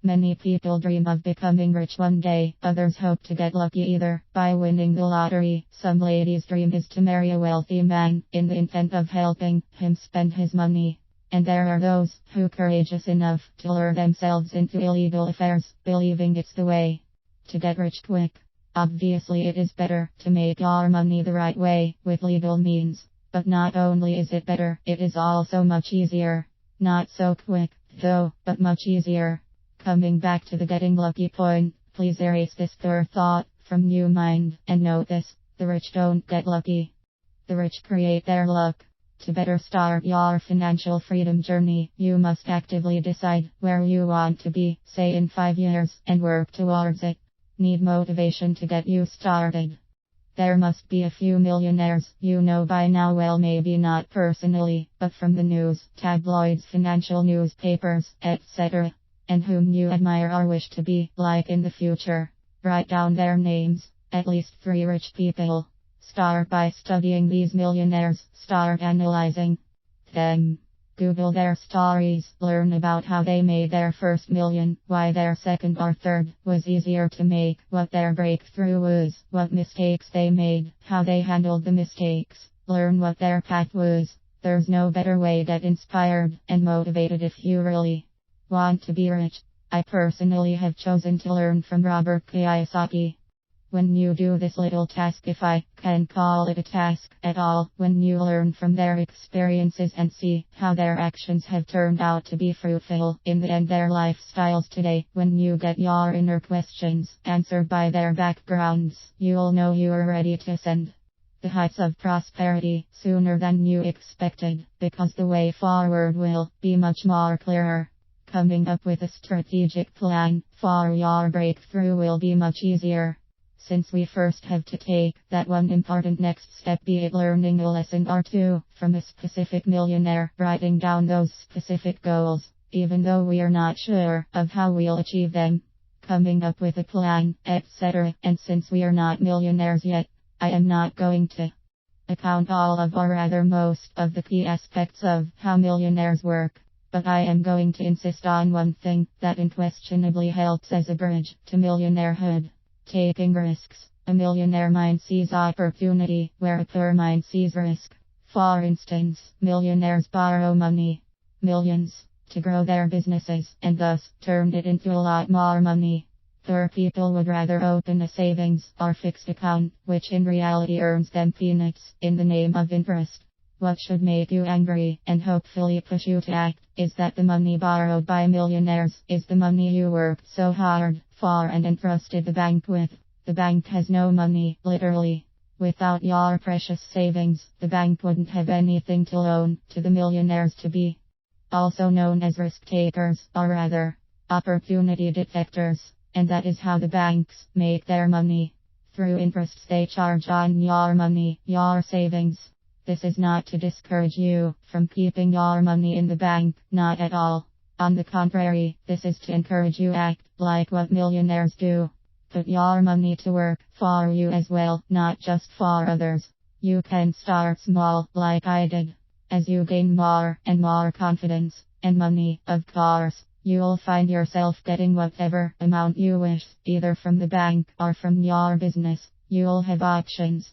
Many people dream of becoming rich one day, others hope to get lucky either by winning the lottery. Some ladies' dream is to marry a wealthy man, in the intent of helping him spend his money. And there are those who courageous enough to lure themselves into illegal affairs, believing it's the way to get rich quick. Obviously it is better to make your money the right way, with legal means. But not only is it better, it is also much easier. Not so quick, though, but much easier. Coming back to the getting lucky point, please erase this poor thought from your mind, and note this: the rich don't get lucky. The rich create their luck. To better start your financial freedom journey, you must actively decide where you want to be, say in 5 years, and work towards it. Need motivation to get you started. There must be a few millionaires you know by now, well, maybe not personally, but from the news, tabloids, financial newspapers, etc., and whom you admire or wish to be like in the future. Write down their names, at least 3 rich people. Start by studying these millionaires, start analyzing them. Google their stories, learn about how they made their first million, why their second or third was easier to make, what their breakthrough was, what mistakes they made, how they handled the mistakes. Learn what their path was. There's no better way to get inspired and motivated if you really want to be rich. I personally have chosen to learn from Robert Kiyosaki. When you do this little task, if I can call it a task at all, when you learn from their experiences and see how their actions have turned out to be fruitful in the end their lifestyles today, when you get your inner questions answered by their backgrounds, you'll know you're ready to ascend the heights of prosperity sooner than you expected, because the way forward will be much more clearer. Coming up with a strategic plan for your breakthrough will be much easier, since we first have to take that one important next step, be it learning a lesson or two from a specific millionaire, writing down those specific goals, even though we are not sure of how we'll achieve them, coming up with a plan, etc. And since we are not millionaires yet, I am not going to account all of, or rather most of, the key aspects of how millionaires work. But I am going to insist on one thing that unquestionably helps as a bridge to millionairehood: taking risks. A millionaire mind sees opportunity, where a poor mind sees risk. For instance, millionaires borrow money, millions, to grow their businesses, and thus turn it into a lot more money. Poor people would rather open a savings or fixed account, which in reality earns them peanuts, in the name of interest. What should make you angry, and hopefully push you to act, is that the money borrowed by millionaires is the money you worked so hard for and entrusted the bank with. The bank has no money, literally. Without your precious savings, the bank wouldn't have anything to loan to the millionaires, to be also known as risk takers, or rather, opportunity detectors. And that is how the banks make their money. Through interest they charge on your money, your savings. This is not to discourage you from keeping your money in the bank, not at all. On the contrary, this is to encourage you act like what millionaires do. Put your money to work for you as well, not just for others. You can start small, like I did. As you gain more and more confidence and money, of course, you'll find yourself getting whatever amount you wish, either from the bank or from your business. You'll have options.